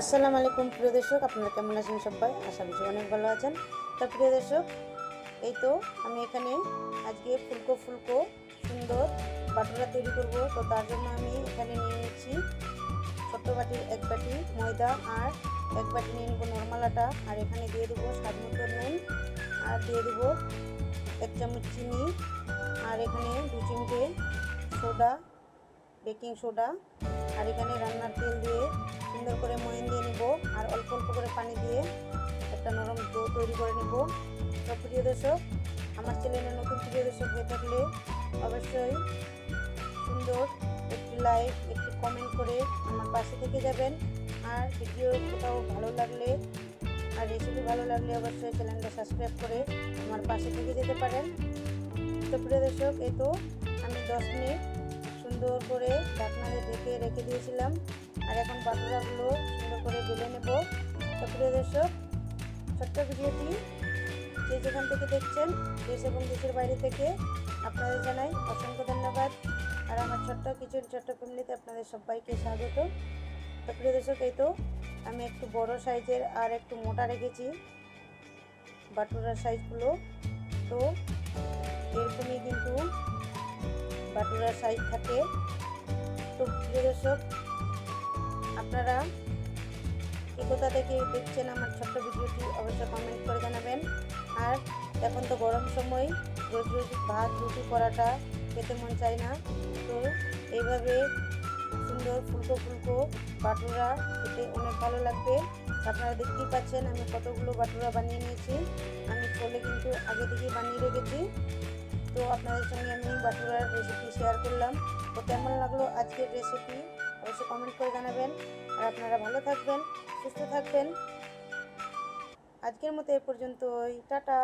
আসসালামু আলাইকুম প্রিয় দর্শক, আপনারা কেমন আছেন? সবাই আশা করছি অনেক ভালো আছেন। তো প্রিয় দর্শক, এই তো আমি এখানে আজকে ফুলকো ফুলকো সুন্দর বাটুরা তৈরি করব। তো তার জন্য আমি এখানে নিয়ে নিচ্ছি ছোট্ট বাটির 1 বাটি ময়দা, আর 1 বাটি নিয়ে নেব নর্মাল আটা, আর এখানে দিয়ে দেবো স্বাদ মতো নুন, আর দিয়ে দেবো 1 চামচ চিনি, আর এখানে 2 চিমটে সোডা, বেকিং সোডা, আর এখানে রান্নার তেল দিয়ে সুন্দর করে ময়ান দিয়ে নেব, আর অল্প অল্প করে পানি দিয়ে একটা নরম ডো তৈরি করে নেব। তো প্রিয় দর্শক, আমার চ্যানেলে নতুন প্রিয় দর্শক হয়ে থাকলে অবশ্যই সুন্দর একটি লাইক, একটি কমেন্ট করে আমার পাশে থেকে যাবেন। আর ভিডিও কোথাও ভালো লাগলে আর রেসিপি ভালো লাগলে অবশ্যই চ্যানেলটা সাবস্ক্রাইব করে আমার পাশে থেকে যেতে পারেন। তো প্রিয় দর্শক, এই তো আমি 10 মিনিট সুন্দর করে ঢাকনা দিয়ে ঢেকে রেখে দিয়েছিলাম, আর এখন বাটুরাগুলো সুন্দর করে বেলে নেব। তো প্রিয় দর্শক, ছোট্ট ভিডিওটি যে যেখান থেকে দেখছেন, দেশ এবং দেশের বাইরে থেকে, আপনাদের জানাই অসংখ্য ধন্যবাদ। আর আমার ছোট্ট কিচেন ছোট্ট ফ্যামিলিতে আপনাদের সবাইকে স্বাগত। তো প্রিয় দর্শক, এই তো আমি একটু বড় সাইজের আর একটু মোটা রেখেছি বাটুরার সাইজগুলো। তো এরকমই কিন্তু বাটুরার সাইজ থাকে। তো প্রিয় দর্শক, আপনারা কোথা থেকে দেখছেন আমার ছোট্ট ভিডিওটি অবশ্যই কমেন্ট করে জানাবেন। আর এখন তো গরম সময়, রোজ রোজ ভাত রুটি পরাটা খেতে মন চায় না। তো এইভাবে সুন্দর ফুলকো ফুলকো বাটুরা খেতে অনেক ভালো লাগবে। আপনারা দেখতেই পাচ্ছেন আমি কতগুলো বাটুরা বানিয়ে নিয়েছি। আমি ছোলে কিন্তু আগে থেকেই বানিয়ে রেখেছি। তো আপনাদের সঙ্গে আমি বাটুরার রেসিপি শেয়ার করলাম। তো কেমন লাগলো আজকের রেসিপি অবশ্যই কমেন্ট করে জানাবেন। আর আপনারা ভালো থাকবেন, সুস্থ থাকবেন। আজকের মতো এ পর্যন্তই, টাটা।